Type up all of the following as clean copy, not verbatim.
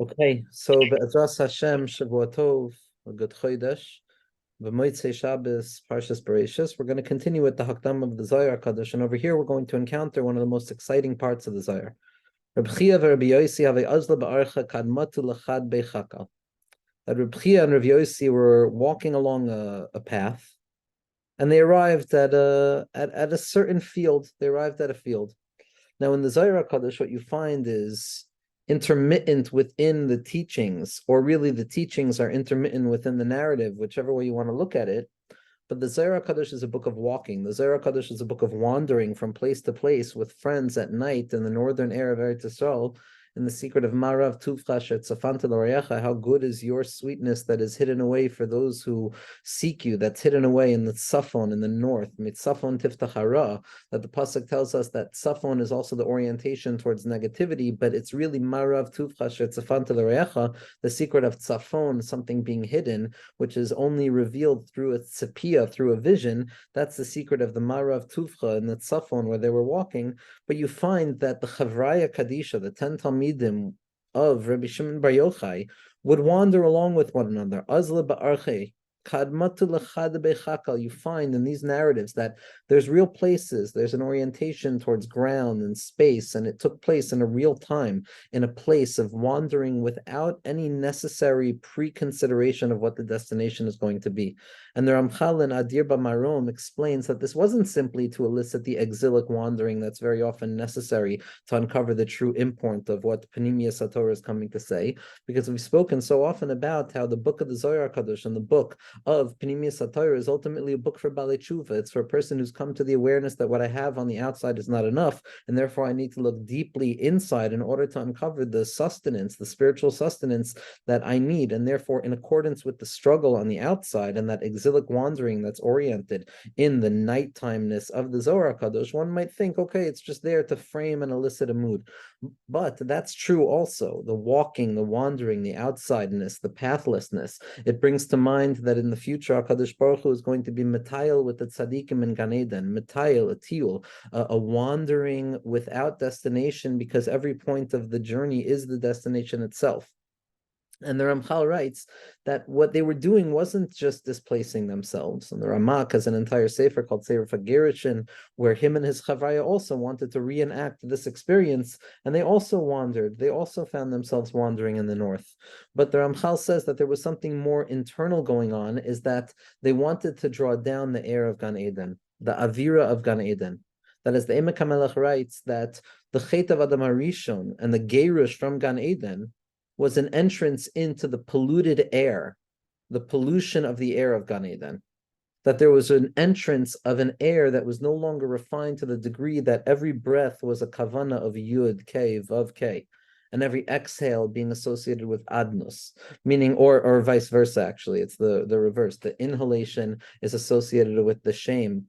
Okay, so Be'ezras Hashem, Shavua Tov, a good Chodesh, B'motzei Shabbos, Parshas Bereishis. We're going to continue with the Hakdam of the Zohar Kadosh, and over here we're going to encounter one of the most exciting parts of the Zohar. Reb Chia v'Reb Yosi have azla ba'archa kadmatu l'chad beichakal. That Reb Chia and Reb Yosi were walking along a path, and they arrived at a certain field. They arrived at a field. Now, in the Zohar Kadosh, what you find is intermittent within the teachings, or really the teachings are intermittent within the narrative, whichever way you want to look at it. But the Zohar Kadosh is a book of walking. The Zohar Kadosh is a book of wandering from place to place with friends at night in the northern air of Eretz Yisrael. In the secret of Marav Tuvcha Shetzafanta L'Orecha, how good is your sweetness that is hidden away for those who seek you, that's hidden away in the Tzafon, in the north, Mitzafon Tiftach Hara, that the Pasuk tells us that Tzafon is also the orientation towards negativity, but it's really Marav Tuvcha Shetzafanta L'Orecha, the secret of Tzafon, something being hidden, which is only revealed through a tzipia, through a vision. That's the secret of the Marav Tuvcha and the Tzafon where they were walking. But you find that the Chavraya Kadisha, the 10 Talmidim of Rabbi Shimon Bar Yochai, would wander along with one another. Azla ba'arche, kadmatu l'chad bechakal. You find in these narratives that there's real places, there's an orientation towards ground and space, and it took place in a real time, in a place of wandering without any necessary pre-consideration of what the destination is going to be. And the Ramchal in Adir Bamarom explains that this wasn't simply to elicit the exilic wandering that's very often necessary to uncover the true import of what Panimiya Satorah is coming to say, because we've spoken so often about how the book of the Zohar Kadosh and the book of Panimiya Satorah is ultimately a book for Balei Tshuva. It's for a person who's come to the awareness that what I have on the outside is not enough, and therefore I need to look deeply inside in order to uncover the sustenance, the spiritual sustenance that I need, and therefore in accordance with the struggle on the outside and that exilic wandering that's oriented in the nighttimeness of the Zohar Kadosh, one might think, okay, it's just there to frame and elicit a mood. But that's true also. The walking, the wandering, the outsideness, the pathlessness. It brings to mind that in the future, HaKadosh Baruch Hu is going to be Mitayel with the tzaddikim in Gan Eden, Mitayel, a tiul, a wandering without destination, because every point of the journey is the destination itself. And the Ramchal writes that what they were doing wasn't just displacing themselves. And the Ramak has an entire sefer called Sefer Fagirishin, where him and his Chavraya also wanted to reenact this experience, and they also wandered. They also found themselves wandering in the north. But the Ramchal says that there was something more internal going on, is that they wanted to draw down the air of Gan Eden, the Avira of Gan Eden. That is, the Emek HaMelech writes that the Chet of Adam HaRishon and the Gerush from Gan Eden was an entrance into the polluted air, the pollution of the air of Gan Eden. That there was an entrance of an air that was no longer refined to the degree that every breath was a kavana of Yud, K, Vav, K, and every exhale being associated with adnus, meaning, or vice versa, actually, it's the reverse. The inhalation is associated with the shame,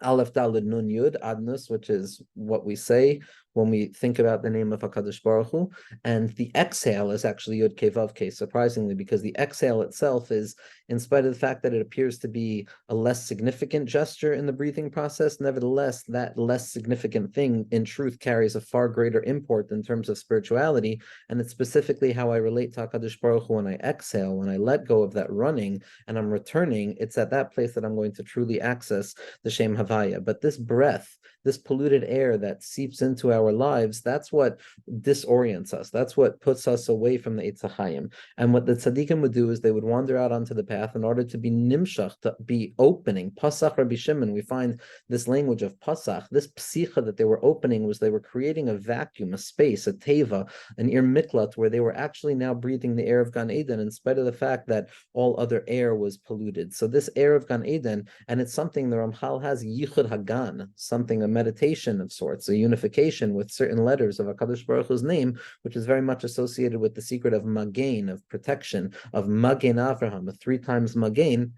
Aleph Daled Nun Yud Adnus, which is what we say when we think about the name of HaKadosh Baruch Hu, and the exhale is actually Yud Kei Vav Kei, surprisingly, because the exhale itself is, in spite of the fact that it appears to be a less significant gesture in the breathing process, nevertheless, that less significant thing in truth carries a far greater import in terms of spirituality, and it's specifically how I relate to HaKadosh Baruch Hu when I exhale, when I let go of that running and I'm returning. It's at that place that I'm going to truly access the Shem Havaya. But this breath, this polluted air that seeps into our lives, that's what disorients us. That's what puts us away from the Eitz HaChaim. And what the tzaddikim would do is they would wander out onto the path in order to be nimshach, to be opening. Pasach Rabbi Shimon, we find this language of Pasach, this psicha that they were opening was they were creating a vacuum, a space, a teva, an ir miklat, where they were actually now breathing the air of Gan Eden in spite of the fact that all other air was polluted. So this air of Gan Eden, and it's something the Ramchal has, Yichud Hagan, something, a meditation of sorts, a unification with certain letters of HaKadosh Baruch Hu's name, which is very much associated with the secret of Magain, of protection, of Magain Avraham, a 3 times Magain,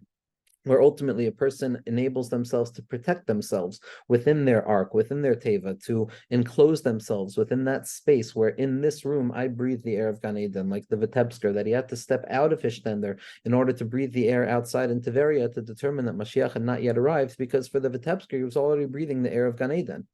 where ultimately a person enables themselves to protect themselves within their ark, within their teva, to enclose themselves within that space where in this room I breathe the air of Gan Eden, like the Vitebsker, that he had to step out of Hishtender in order to breathe the air outside in Tiberia to determine that Mashiach had not yet arrived, because for the Vitebsker, he was already breathing the air of Gan Eden.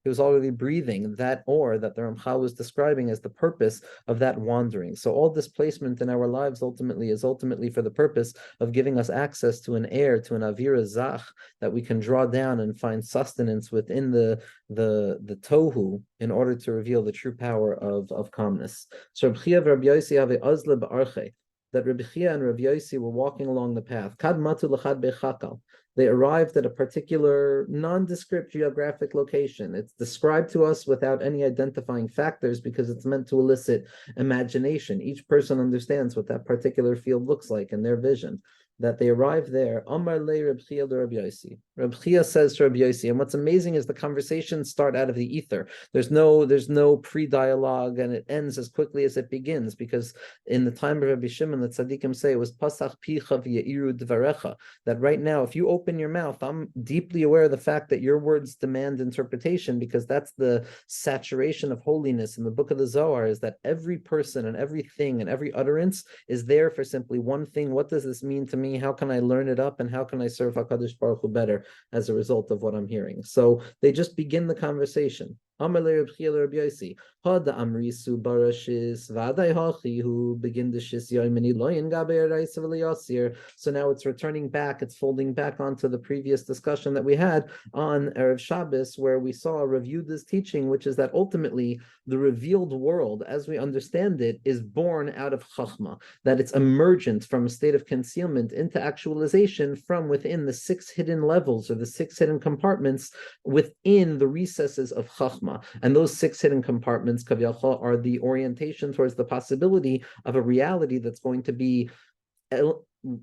He was already breathing that ore that the Ramchal was describing as the purpose of that wandering. So all displacement in our lives ultimately is ultimately for the purpose of giving us access to an air, to an avira zach, that we can draw down and find sustenance within the tohu in order to reveal the true power of calmness. So Rabbi Chia Rabbi Yossi have a azle ba'arche, that Rabbi Chia and Rabbi Yossi were walking along the path. Kad matu l'chad bechakal. They arrived at a particular nondescript geographic location. It's described to us without any identifying factors because it's meant to elicit imagination. Each person understands what that particular field looks like in their vision. That they arrive there. Amar le Reb Chia le Reb Yossi. Reb Chia says to Reb Yossi, and what's amazing is the conversations start out of the ether. There's no pre-dialogue, and it ends as quickly as it begins, because in the time of Rabbi Shimon, the tzaddikim say it was pasach picha v'yeiru dvarecha, that right now, if you open your mouth, I'm deeply aware of the fact that your words demand interpretation, because that's the saturation of holiness in the book of the Zohar, is that every person and everything and every utterance is there for simply one thing. What does this mean to me? How can I learn it up, and how can I serve HaKadosh Baruch Hu better as a result of what I'm hearing? So they just begin the conversation. Amar le Reb Chia le Reb Yossi, Hada amrisu barashis vaday hachihu begin the shis yoimini loyin gabe araisa v'liyasir. So now it's returning back, it's folding back onto the previous discussion that we had on Erev Shabbos, where we saw reviewed this teaching, which is that ultimately the revealed world, as we understand it, is born out of chachma, that it's emergent from a state of concealment into actualization from within the 6 hidden levels, or the 6 hidden compartments within the recesses of chachma. And those 6 hidden compartments, kaviyachol, are the orientation towards the possibility of a reality that's going to be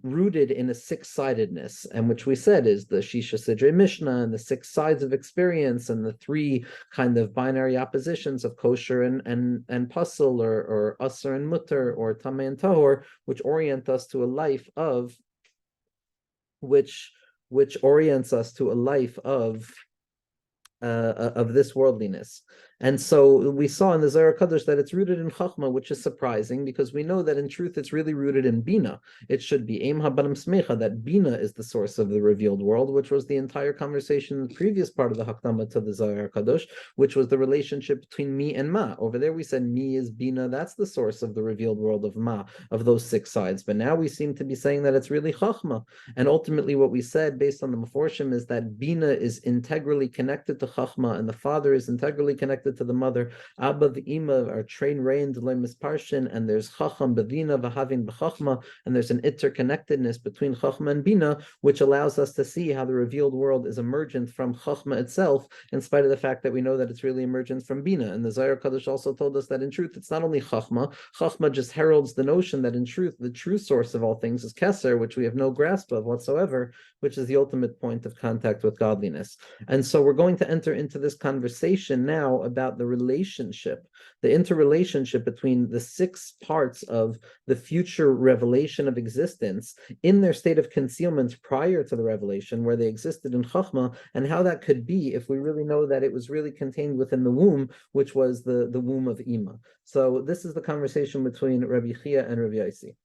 rooted in a 6-sidedness, and which we said is the Shisha Sidrei Mishnah, and the 6 sides of experience, and the 3 kind of binary oppositions of kosher and pasul, or asur and mutter, or tameh and tahor, which orient us to a life of which orients us to a life of this worldliness. And so we saw in the Zohar Kadosh that it's rooted in Chachma, which is surprising, because we know that in truth it's really rooted in Bina. It should be Eim Habanim Smecha, that Bina is the source of the revealed world, which was the entire conversation in the previous part of the Hakdama to the Zohar Kadosh, which was the relationship between me and Ma. Over there we said me is Bina, that's the source of the revealed world of Ma, of those 6 sides. But now we seem to be saying that it's really Chachma. And ultimately what we said based on the Meforshim is that Bina is integrally connected to Chachma, and the father is integrally connected to the mother. Abba v'ima are train-reined le'misparshin, and there's Chacham b'Bina v'havin b'Chachma, and there's an interconnectedness between Chachma and Bina, which allows us to see how the revealed world is emergent from Chachma itself, in spite of the fact that we know that it's really emergent from Bina. And the Zohar Kadosh also told us that in truth it's not only Chachma. Chachma just heralds the notion that in truth the true source of all things is Keser, which we have no grasp of whatsoever, which is the ultimate point of contact with godliness. And so we're going to enter into this conversation now about the relationship, the interrelationship between the 6 parts of the future revelation of existence in their state of concealment prior to the revelation, where they existed in Chachma, and how that could be if we really know that it was really contained within the womb, which was the womb of Ima. So this is the conversation between Rabbi Chia and Rabbi Yossi.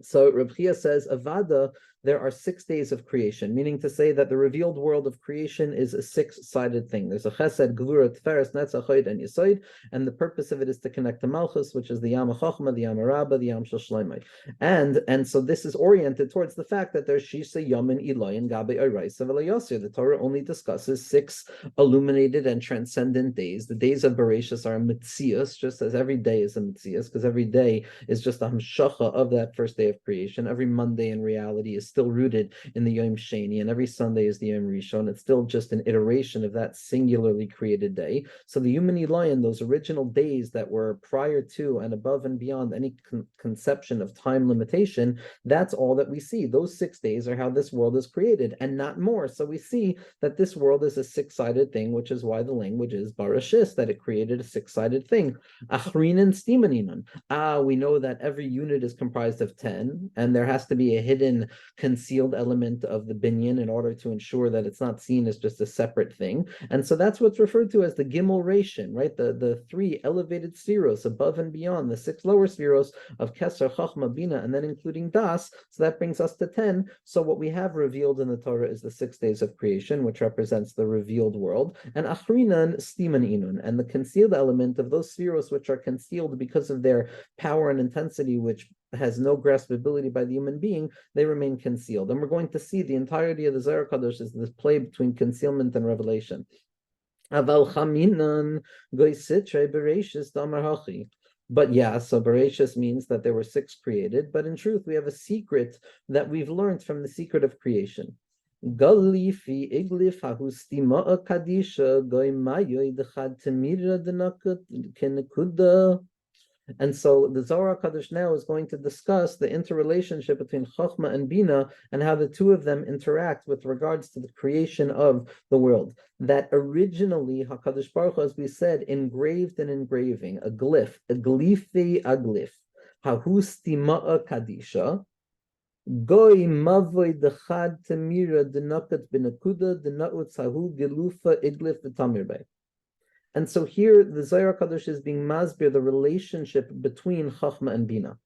So Rabbi Chia says, Avada, there are 6 days of creation, meaning to say that the revealed world of creation is a 6-sided thing. There's a Chesed, Gvura, Tiferes, Netzach, Chod, and Yesod, and the purpose of it is to connect to Malchus, which is the Yam HaChochma, the Yam HaRabba, the Yam Shel Shleimai. And so this is oriented towards the fact that there's Shisa, Yom, and Eloi, and Gabe Oraisa V'Layosir. The Torah only discusses 6 illuminated and transcendent days. The days of Bereshis are Metzias, just as every day is a Metzias, because every day is just a Hamshacha of that first day of creation. Every Monday in reality is still rooted in the Yom Sheni, and every Sunday is the Yom Rishon. It's still just an iteration of that singularly created day. So the Human Lion, those original days that were prior to and above and beyond any conception of time limitation, that's all that we see. Those 6 days are how this world is created, and not more. So we see that this world is a 6-sided thing, which is why the language is Barashis, that it created a 6-sided thing. Achrinin Stimaninon. We know that every unit is comprised of 10, and there has to be a hidden concealed element of the binyan in order to ensure that it's not seen as just a separate thing. And so that's what's referred to as the Gimel Rishon, right? The three elevated spheros above and beyond, the six lower spheros of Keser, Chachma, Bina, and then including Das. So that brings us to 10. So what we have revealed in the Torah is the 6 days of creation, which represents the revealed world, and Achrinan, Stiman Inun, and the concealed element of those spheros which are concealed because of their power and intensity, which has no graspability by the human being, they remain concealed. And we're going to see the entirety of the Zohar Kadosh is this play between concealment and revelation. Aval chaminan goisitre bereshis damar hachi. But yeah, so Bereshis means that there were 6 created, but in truth, we have a secret that we've learned from the secret of creation. Galifi iglif hahustima kadisha goimayo idchad temira denakut kenekuda. And so the Zohar Kadosh now is going to discuss the interrelationship between Chachma and Bina and how the two of them interact with regards to the creation of the world. That originally HaKadosh Baruch Hu, as we said, engraved an engraving, a glyph, a glyphi aglyph, hahu stima'a kadisha, goy mavoy dechad temira denakat benakuda dena'ut sahu gelufa iglyph v'tamir. And so here the Zohar Kadosh is being masbir the relationship between Chachma and Bina.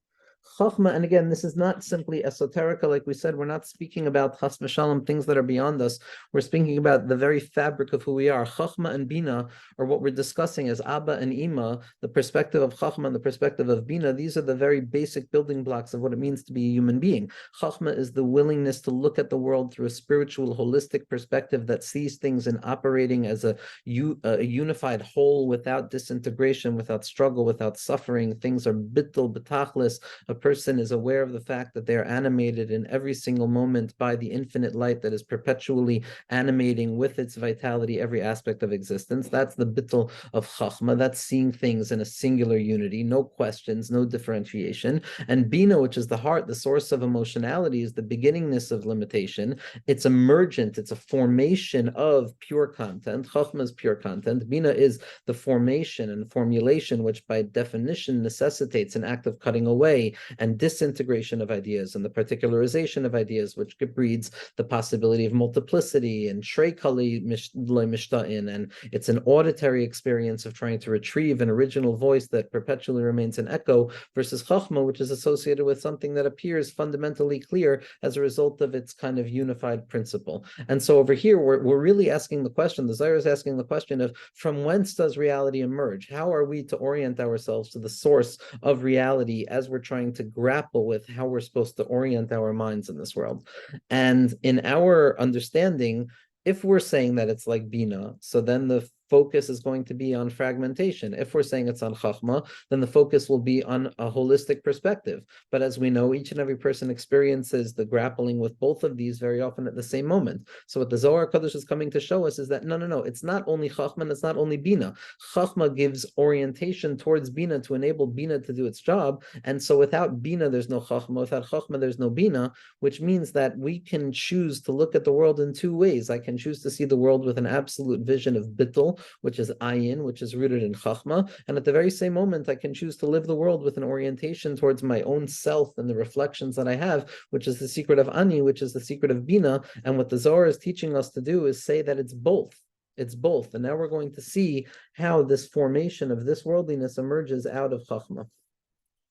Chachma, and again, this is not simply esoterica, like we said, we're not speaking about Chas v'Shalom, things that are beyond us. We're speaking about the very fabric of who we are. Chachma and Bina are what we're discussing as Abba and Ima, the perspective of Chachma and the perspective of Bina. These are the very basic building blocks of what it means to be a human being. Chachma is the willingness to look at the world through a spiritual, holistic perspective that sees things and operating as a unified whole without disintegration, without struggle, without suffering. Things are bittul, betachlis. A person is aware of the fact that they are animated in every single moment by the infinite light that is perpetually animating with its vitality every aspect of existence. That's the bittul of Chachma. That's seeing things in a singular unity, no questions, no differentiation. And Bina, which is the heart, the source of emotionality, is the beginningness of limitation. It's emergent, it's a formation of pure content. Chachma is pure content. Bina is the formation and formulation, which by definition necessitates an act of cutting away and disintegration of ideas and the particularization of ideas, which breeds the possibility of multiplicity and shreikali mishtain, and it's an auditory experience of trying to retrieve an original voice that perpetually remains an echo, versus chachma, which is associated with something that appears fundamentally clear as a result of its kind of unified principle. And so over here, we're really asking the question, the Zohar is asking the question of, from whence does reality emerge? How are we to orient ourselves to the source of reality as we're trying to grapple with how we're supposed to orient our minds in this world? And in our understanding, if we're saying that it's like Bina, so then the focus is going to be on fragmentation. If we're saying it's on Chachma, then the focus will be on a holistic perspective. But as we know, each and every person experiences the grappling with both of these very often at the same moment. So what the Zohar Kadosh is coming to show us is that no, it's not only Chachma, and it's not only Bina. Chachma gives orientation towards Bina to enable Bina to do its job. And so without Bina, there's no Chachma. Without Chachma, there's no Bina, which means that we can choose to look at the world in two ways. I can choose to see the world with an absolute vision of Bittul, which is ayin, which is rooted in chachma, and at the very same moment, I can choose to live the world with an orientation towards my own self and the reflections that I have, which is the secret of ani, which is the secret of bina. And what the Zohar is teaching us to do is say that it's both. It's both. And now we're going to see how this formation of this worldliness emerges out of chachma.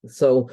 So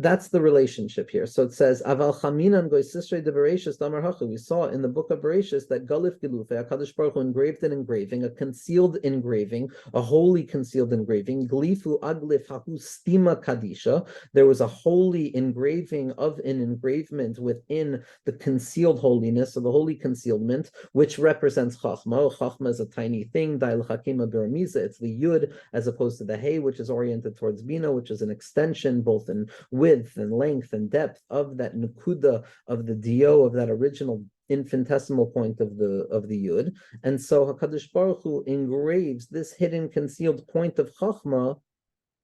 that's the relationship here. So it says, Aval chaminan goisisrei de Bereshis damar hachu. We saw in the book of Bereshis that Galif Gilufe, HaKadosh Baruch Hu engraved an engraving, a concealed engraving, a holy concealed engraving. Glifu aglif hahu stima kadisha. There was a holy engraving of an engravement within the concealed holiness, of the holy concealment, which represents Chachma. Chachma is a tiny thing. Dail Hakima Biramiza. It's the Yud as opposed to the Hey, which is oriented towards Bina, which is an extension both in width and length and depth of that nukuda, of the dio, of that original infinitesimal point of the yud. And so HaKadosh Baruch Hu engraves this hidden concealed point of chachma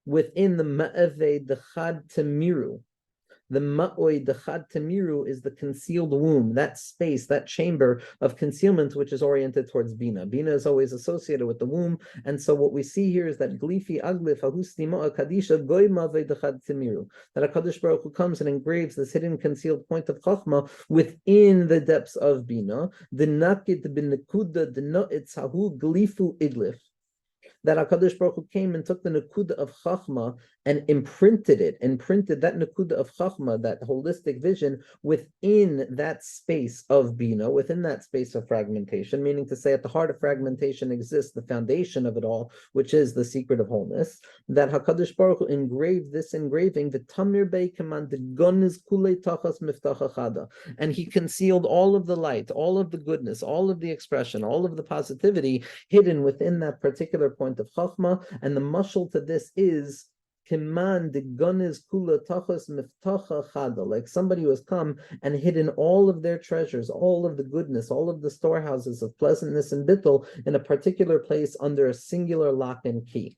within the ma'aveh dechad temiru. The ma'oi dechad temiru is the concealed womb, that space, that chamber of concealment, which is oriented towards bina. Bina is always associated with the womb, and so what we see here is that glifi aglif ahustimoa kadisha goyma ve'dechad temiru, that HaKadosh Baruch Hu comes and engraves this hidden concealed point of chachma within the depths of bina. The nakid b'nekuda denoitz hahu glifu iglif, that HaKadosh Baruch Hu came and took the Nakuda of Chachma and imprinted that Nakuda of Chachma, that holistic vision, within that space of Bina, within that space of fragmentation, meaning to say at the heart of fragmentation exists the foundation of it all, which is the secret of wholeness, that HaKadosh Baruch Hu engraved this engraving, V'tamir bei command Goniz kulei tachas miftacha chada, and he concealed all of the light, all of the goodness, all of the expression, all of the positivity hidden within that particular point of Chachma, and the mashal to this is Kiman de Goniz Kula Tachos Miftacha Chada, like somebody who has come and hidden all of their treasures, all of the goodness, all of the storehouses of pleasantness and bittul in a particular place under a singular lock and key.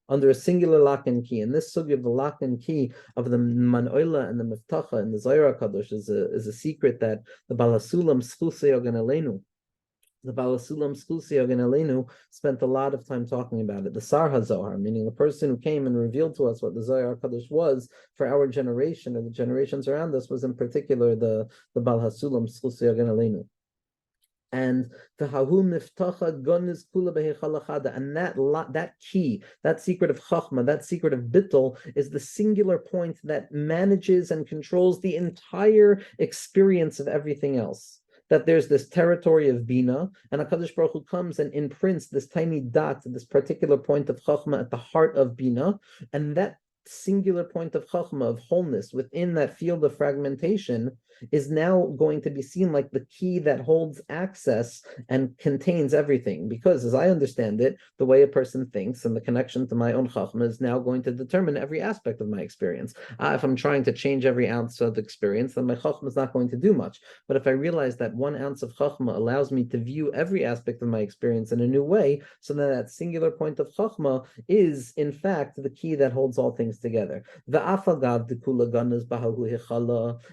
Under a singular lock and key. And this sugi of the lock and key of the Manoila and the Miftacha and the Zohar Kadosh is a secret that the Balasulam Schusei Ogan Aleinu, the Balasulam Skusi Ogan Aleinu, spent a lot of time talking about it. The Sar HaZohar, meaning the person who came and revealed to us what the Zohar Kadosh was for our generation and the generations around us, was in particular the Balasulam Skusi Ogan Aleinu. And the Hahu Miftacha Goniz Kula Behechalachada, and that key, that secret of Chachma, that secret of Bittul, is the singular point that manages and controls the entire experience of everything else. That there's this territory of Bina, and HaKadosh Baruch Hu comes and imprints this tiny dot, this particular point of Chachma at the heart of Bina, and that singular point of Chachma, of wholeness, within that field of fragmentation, is now going to be seen like the key that holds access and contains everything. Because as I understand it, the way a person thinks and the connection to my own Chachma is now going to determine every aspect of my experience. If I'm trying to change every ounce of the experience, then my Chachma is not going to do much. But if I realize that 1 ounce of Chachma allows me to view every aspect of my experience in a new way, so then that singular point of Chachma is, in fact, the key that holds all things together.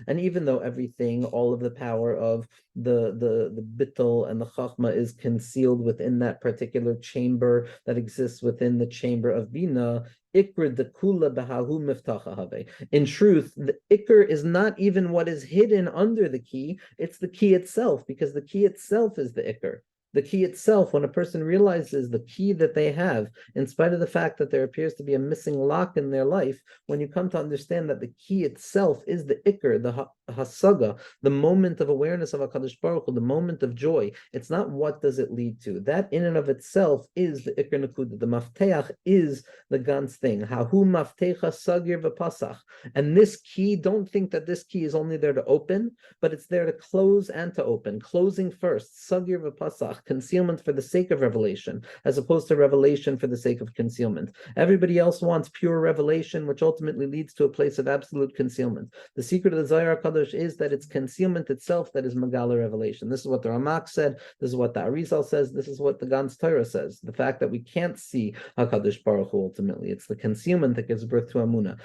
And even though everything, all of the power of the bittul and the chachma is concealed within that particular chamber that exists within the chamber of bina, ikr de kula bahahu miftacha have. In truth, the ikr is not even what is hidden under the key, it's the key itself, because the key itself is the ikr. The key itself, when a person realizes the key that they have, in spite of the fact that there appears to be a missing lock in their life, when you come to understand that the key itself is the ikr, the hasaga, the moment of awareness of HaKadosh Baruch Hu, the moment of joy, it's not what does it lead to. That in and of itself is the ikr nakuda. The mafteach is the Gans thing. Hahu maftecha sagir v'pasach. And this key, don't think that this key is only there to open, but it's there to close and to open. Closing first, sagir v'pasach. Concealment for the sake of revelation, as opposed to revelation for the sake of concealment. Everybody else wants pure revelation, which ultimately leads to a place of absolute concealment. The secret of the Zohar HaKadosh is that it's concealment itself that is Megala revelation. This is what the Ramak said, this is what the Arizal says, this is what the Gans Torah says. The fact that we can't see HaKadosh Baruch Hu ultimately. It's the concealment that gives birth to Amunah.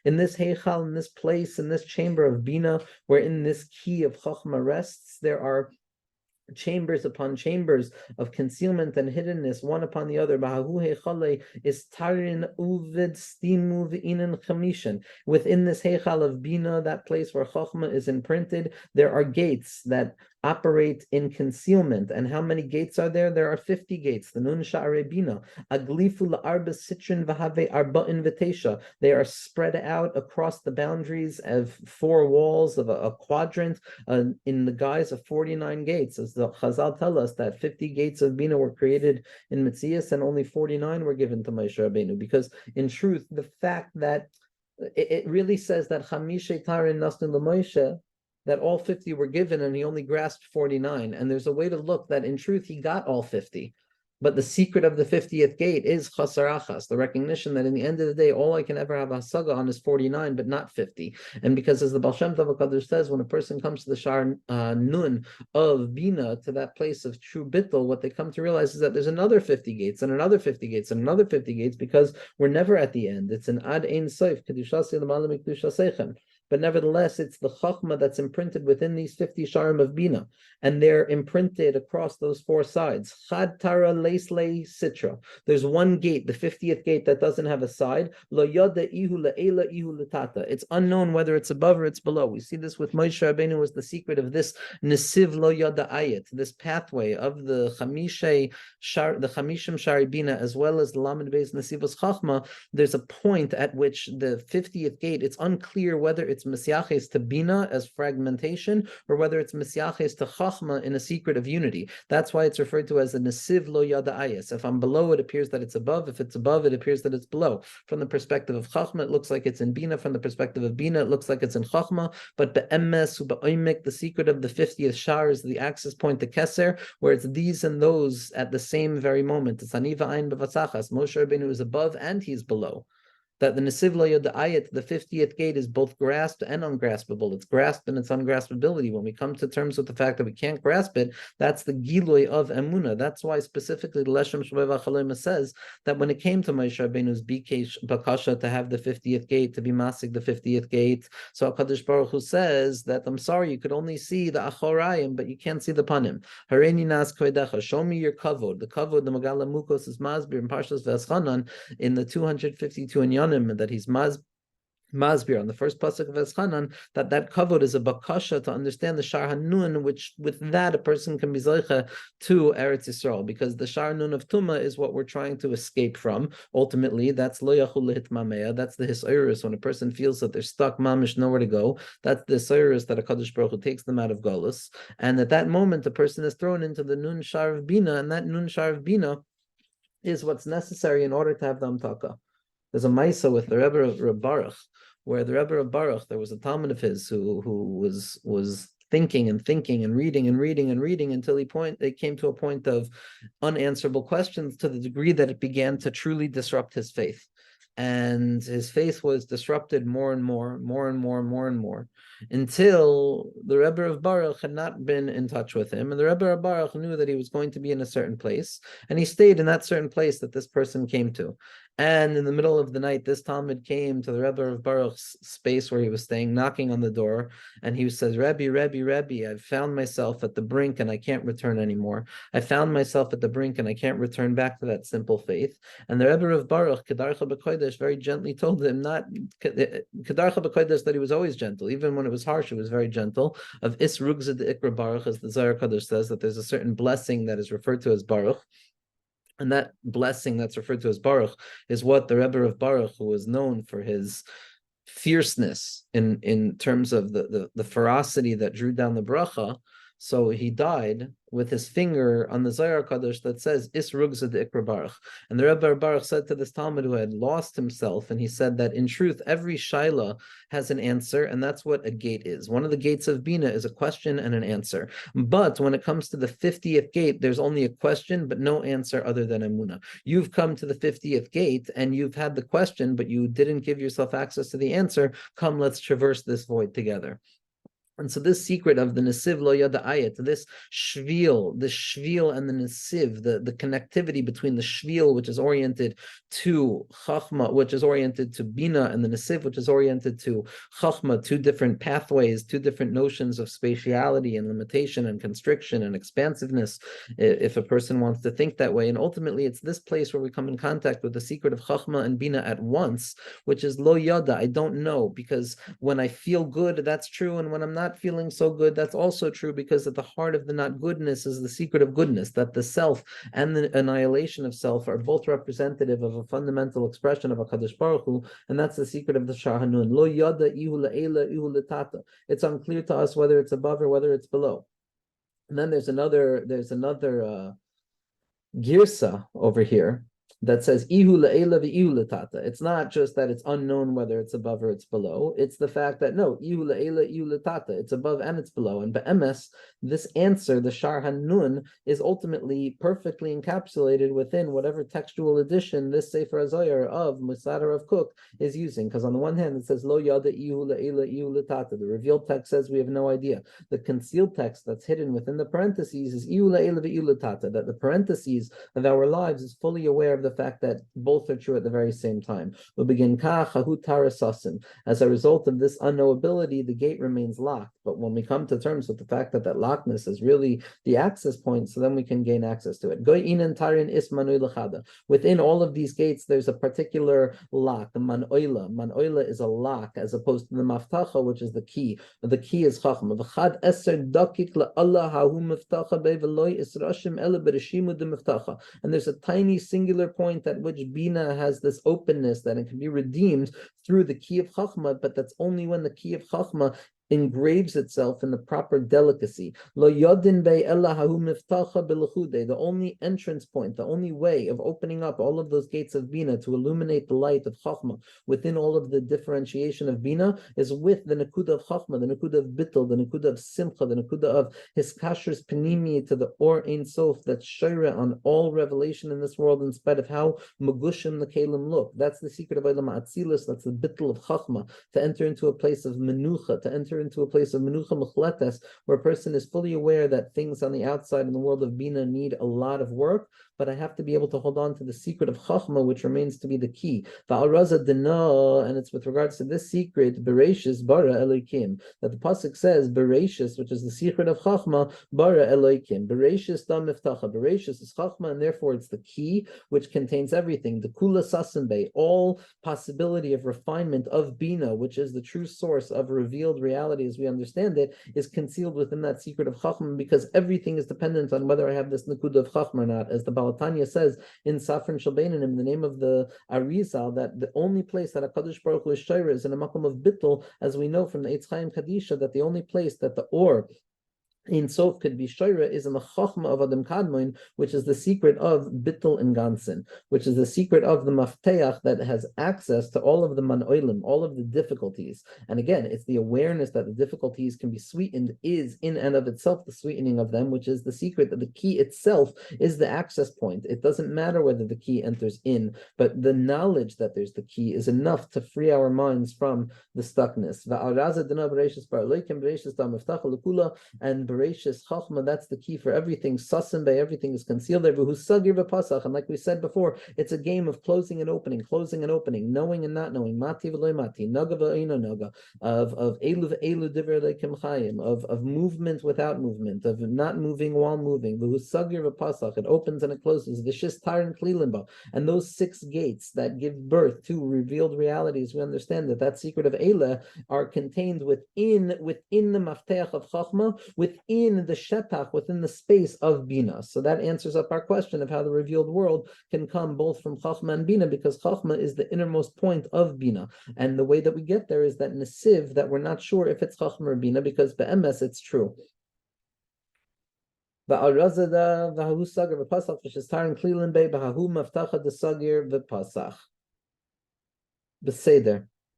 In this Heichal, in this place, in this chamber of Bina, where in this key of Chachma rests, there are chambers upon chambers of concealment and hiddenness, one upon the other. Is tarin uvid stimu v'inen chamishan. Within this heichal of bina, that place where chachma is imprinted, there are gates that operate in concealment. And how many gates are there? There are 50 gates. The nun sha'arei bina. Aglifu la'arba sitrin v'have arba'in v'tesha. They are spread out across the boundaries of 4 walls of a quadrant in the guise of 49 gates. As the Chazal tell us that 50 gates of bina were created in Metzias and only 49 were given to Moshe Rabbeinu. Because in truth, the fact that it really says that Chamishe Tarin Nasnu L'Moshe, that all 50 were given and he only grasped 49. And there's a way to look that in truth he got all 50. But the secret of the 50th gate is chasarachas, the recognition that in the end of the day, all I can ever have hasaga on is 49, but not 50. And because as the Baal Shem Tov HaKadosh says, when a person comes to the Shar Nun of Bina, to that place of true bittul, what they come to realize is that there's another 50 gates and another 50 gates and another 50 gates, because we're never at the end. It's an ad ein soif, kedushas l'malam mikdusha seichem. But nevertheless, it's the chachma that's imprinted within these 50 sharim of Bina, and they're imprinted across those four sides. Chad tara leislei sitra. There's one gate, the 50th gate, that doesn't have a side. Lo yada ihu le'ela ihu letata. It's unknown whether it's above or it's below. We see this with Moshe Rabbeinu was the secret of this nesiv lo yada ayat, this pathway of the chamishim shari Bina, as well as the lamed beis nesivos chachma. There's a point at which the 50th gate, it's unclear whether it's Mesiaches to Bina as fragmentation, or whether it's Mesiaches to Chachma in a secret of unity. That's why it's referred to as a Nesiv Lo Yada Ayis. If I'm below, it appears that it's above. If it's above, it appears that it's below. From the perspective of Chachma, it looks like it's in Bina. From the perspective of Bina, it looks like it's in Chachma. But Be'emes U'Ba'oimik, the secret of the 50th Shar, is the axis point to Keser, where it's these and those at the same very moment. It's Aniva Ein B'Vatzachas. Moshe Rabbeinu is above and he's below. That the Nesiv Lo Yada Ayat, the 50th gate, is both grasped and ungraspable. It's grasped in its ungraspability. When we come to terms with the fact that we can't grasp it, that's the Giloy of Emuna. That's why specifically the Leshem Shebeva Chalema says that when it came to Moshe Rabbeinu's Bikesh Bakasha to have the 50th gate, to be Masig the 50th gate, so HaKadosh Baruch Hu says that, I'm sorry, you could only see the Achorayim, but you can't see the Panim. Hareini Nas Kvedecha, show me your kavod. The kavod, the Magala Mukos is Masbir in Parshas V'Eschanan in the 252 in that he's Masbir on the first pasuk of Eschanan, that kavod is a bakasha to understand the Shar Hanun, which with that a person can be zeicha to Eretz Yisrael, because the Shar Hanun of Tuma is what we're trying to escape from. Ultimately, that's lo yachul lehitmameya. That's the hisayrus, when a person feels that they're stuck, mamish, nowhere to go. That's the hisayrus that HaKadosh Baruch Hu takes them out of Golus, and at that moment the person is thrown into the Nun Shar of Bina, and that Nun Shar of Bina is what's necessary in order to have the Amtaka. There's a Maisa with the Rebbe of Reb Baruch, where the Rebbe of Baruch, there was a Talmud of his who was thinking and thinking and reading until it came to a point of unanswerable questions, to the degree that it began to truly disrupt his faith. And his faith was disrupted more and more, until the Rebbe of Baruch had not been in touch with him. And the Rebbe of Baruch knew that he was going to be in a certain place, and he stayed in that certain place that this person came to. And in the middle of the night, this Talmud came to the Rebbe of Baruch's space where he was staying, knocking on the door, and he says, Rebbe, I've found myself at the brink and I can't return anymore. I found myself at the brink and I can't return back to that simple faith. And the Rebbe of Baruch, Kedarcha B'Kodesh, very gently told him, not Kedarcha B'Kodesh, that he was always gentle. Even when it was harsh, it was very gentle. Of Is Rugza de Ikra Baruch, as the Zohar Kadosh says, that there's a certain blessing that is referred to as Baruch. And that blessing that's referred to as Baruch is what the Rebbe of Baruch, who was known for his fierceness in terms of the ferocity that drew down the bracha, so he died with his finger on the Zohar Kadosh that says Is Rugza de Ikra Baruch. And the Rebbe Baruch said to this Talmud who had lost himself, and he said that in truth every shaila has an answer, and that's what a gate is. One of the gates of Bina is a question and an answer. But when it comes to the 50th gate, there's only a question but no answer other than Emunah. You've come to the 50th gate and you've had the question, but you didn't give yourself access to the answer. Come, let's traverse this void together. And so this secret of the Nesiv Lo Yada Ayat, this Shvil, the Shvil and the Nesiv, the connectivity between the Shvil, which is oriented to Chachma, which is oriented to Bina, and the Nesiv, which is oriented to Chachma, two different pathways, two different notions of spatiality and limitation and constriction and expansiveness, if a person wants to think that way. And ultimately, it's this place where we come in contact with the secret of Chachma and Bina at once, which is Lo Yada, I don't know, because when I feel good, that's true, and when I'm not feeling so good, that's also true, because at the heart of the not goodness is the secret of goodness, that the self and the annihilation of self are both representative of a fundamental expression of HaKadosh Baruch Hu, and that's the secret of the Shar Hanun. Lo yada ihu la'ela ihu l'tata. It's unclear to us whether it's above or whether it's below. And then there's another girsa over here, that says ihu le'ela v'ihu letata. It's not just that it's unknown whether it's above or it's below. It's the fact that no, ihu le'ela ihu letata. It's above and it's below. And be'emes, this answer, the shar hanun, is ultimately perfectly encapsulated within whatever textual addition this Sefer HaZohar of Musadar of Cook is using. Because on the one hand, it says lo yada ihu le'ela ihu letata. The revealed text says we have no idea. The concealed text that's hidden within the parentheses is ihu le'ela v'ihu letata. That the parentheses of our lives is fully aware of the fact that both are true at the very same time. As a result of this unknowability, the gate remains locked. But when we come to terms with the fact that that lockedness is really the access point, so then we can gain access to it. Within all of these gates, there's a particular lock, the manoila. Manoila is a lock, as opposed to the maftacha, which is the key. The key is chachma. And there's a tiny singular point at which Bina has this openness that it can be redeemed through the key of Chachma, but that's only when the key of Chachma engraves itself in the proper delicacy. The only entrance point, the only way of opening up all of those gates of Bina to illuminate the light of Chachma within all of the differentiation of Bina is with the Nakuda of Chachma, the Nakuda of Bittul, the Nakuda of Simcha, the Nakuda of Hiskashers Panimi to the Or Ein Sof that's Shira on all revelation in this world in spite of how Magushim the Kalim look. That's the secret of Olam Atzilus, that's the Bittul of Chachma, to enter into a place of Menucha, to enter into a place of Menucha Muchletes, where a person is fully aware that things on the outside in the world of Bina need a lot of work, but I have to be able to hold on to the secret of Chachma, which remains to be the key. And it's with regards to this secret, Bereshis bara Elokim, that the pasuk says Bereshis, which is the secret of Chachma, bara Elokim. Bereshis dam miftacha. Bereshis is Chachma, and therefore it's the key which contains everything. The kula sasimbe, all possibility of refinement of Bina, which is the true source of revealed reality as we understand it, is concealed within that secret of Chachma, because everything is dependent on whether I have this Nakuda of Chachma or not, as the Balatanya says in Safran Shalbeinin, in the name of the Arizal, that the only place that HaKadosh Baruch Hu is Shayra is in a makom of Bittul, as we know from the Eitz Chaim Kadisha, that the only place that the Or in Sof could be Shoira is in the Chachma of Adam Kadmoin, which is the secret of Bittul and Gansin, which is the secret of the Mafteach that has access to all of the Manoilim, all of the difficulties. And again, it's the awareness that the difficulties can be sweetened is in and of itself the sweetening of them, which is the secret that the key itself is the access point. It doesn't matter whether the key enters in, but the knowledge that there's the key is enough to free our minds from the stuckness. And Bereshis Chachma, that's the key for everything. Sasim by everything is concealed there. And like we said before, it's a game of closing and opening, knowing and not knowing, mati v'loy mati, naga v'eino naga, of elu v'elu divrei leikim chayim, of movement without movement, of not moving while moving. V'husagir v'pasach, it opens and it closes. V'shis tarin klilimba, and those 6 gates that give birth to revealed realities, we understand that secret of Eila are contained within the mafteach of Chachma, within the shetach, within the space of Bina. So that answers up our question of how the revealed world can come both from Chachma and Bina, because Chachma is the innermost point of Bina. And the way that we get there is that Nesiv, that we're not sure if it's Chachma or Bina, because Be'emes it's true.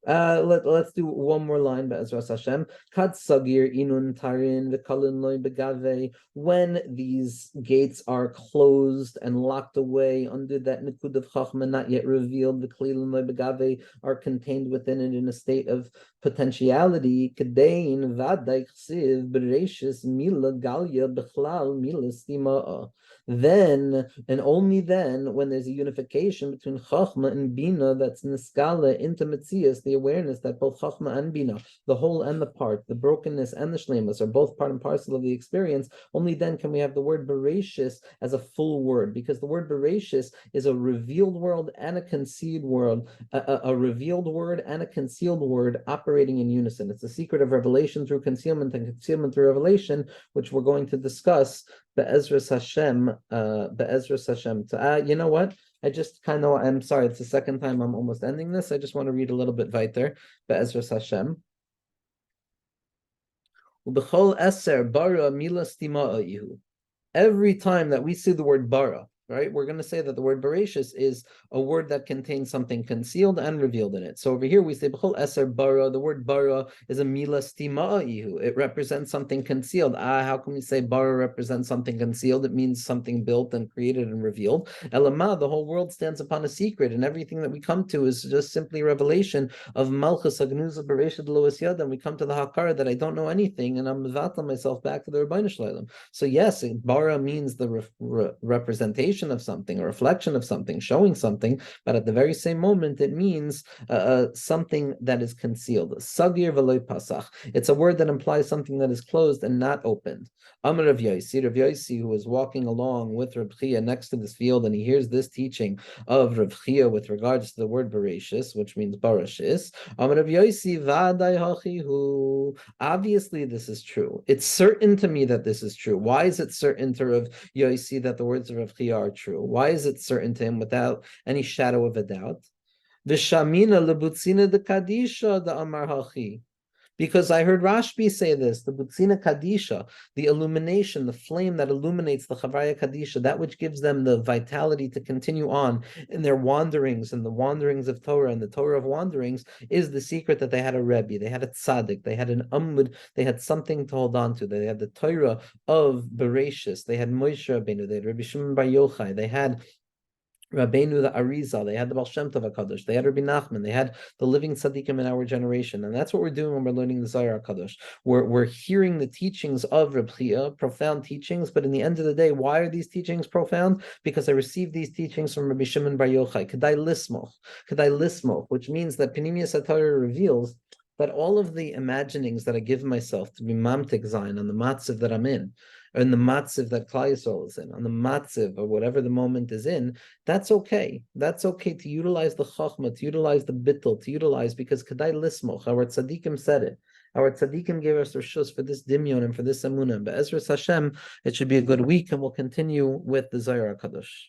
Let's do one more line, Be'ezras Hashem. Kad sagir inun tarin v'kalin loy begave. When these gates are closed and locked away under that nikud of chachma not yet revealed, the kalin loy begave are contained within it in a state of potentiality. Kadein vaday chsiv bereshis mila galia bechlal mila stima'a. Then, and only then, when there's a unification between Chachma and Bina, that's Niskala into Metzias, the awareness that both Chachma and Bina, the whole and the part, the brokenness and the Shlemus, are both part and parcel of the experience, only then can we have the word Bereshis as a full word, because the word Bereshis is a revealed world and a concealed world, a revealed word and a concealed word operating in unison. It's the secret of revelation through concealment and concealment through revelation, which we're going to discuss Be'ezras Hashem, you know what? I'm sorry, it's the second time I'm almost ending this. I just want to read a little bit weiter. Be'ezras Hashem. U'b'chol eser bara mila stima'a yihu. Every time that we see the word bara, right? We're going to say that the word Bereshis is a word that contains something concealed and revealed in it. So over here we say B'chol Eser bara. The word bara is a mila stimaihu. It represents something concealed. How can we say bara represents something concealed? It means something built and created and revealed. Elama, the whole world stands upon a secret, and everything that we come to is just simply revelation of Malchus Agnuza Bereshit Lois Yad, and we come to the Hakara that I don't know anything, and I'm mevatel myself back to the Rebbeinu Shalom. So yes, bara means the representation of something, a reflection of something, showing something, but at the very same moment, it means something that is concealed. Sagir v'loy pasach. It's a word that implies something that is closed and not opened. Amar Rav Yosi, who was walking along with Rav Chia next to this field, and he hears this teaching of Rav Chia with regards to the word Bereshis, which means Barashis. Amar Rav Yosi, v'adai hachihu. Obviously, this is true. It's certain to me that this is true. Why is it certain to Rav Yosi that the words of Rav Chia are true? Why is it certain to him without any shadow of a doubt? V'shamina lebutzina de kadisha de amar hachi. Because I heard Rashbi say this, the Butzina Kadisha, the illumination, the flame that illuminates the Chavraya Kadisha, that which gives them the vitality to continue on in their wanderings and the wanderings of Torah and the Torah of wanderings, is the secret that they had a Rebbe, they had a Tzaddik, they had an Amud, they had something to hold on to. They had the Torah of Bereshis, they had Moshe Rabbeinu, they had Rabbi Shimon Bar Yochai, they had Rabbeinu the Arizal, they had the Baal Shem Tov HaKadosh, they had Rabbi Nachman, they had the living tzaddikim in our generation, and that's what we're doing when we're learning the Zohar HaKadosh. We're hearing the teachings of Reb Chia, profound teachings, but in the end of the day, why are these teachings profound? Because I received these teachings from Rabbi Shimon Bar Yochai, Kedai Lismoch, which means that Panimius HaTorah reveals that all of the imaginings that I give myself to be mamtik zayin on the matziv that I'm in, or in the matziv that Klal Yisrael is in, on the matziv or whatever the moment is in, that's okay. That's okay to utilize the chachma, to utilize the bittul, to utilize, because kedai lismoch, our tzaddikim said it. Our tzaddikim gave us reshus for this dimyon and for this emunah. But Ezras Hashem, it should be a good week, and we'll continue with the Zohar HaKadosh.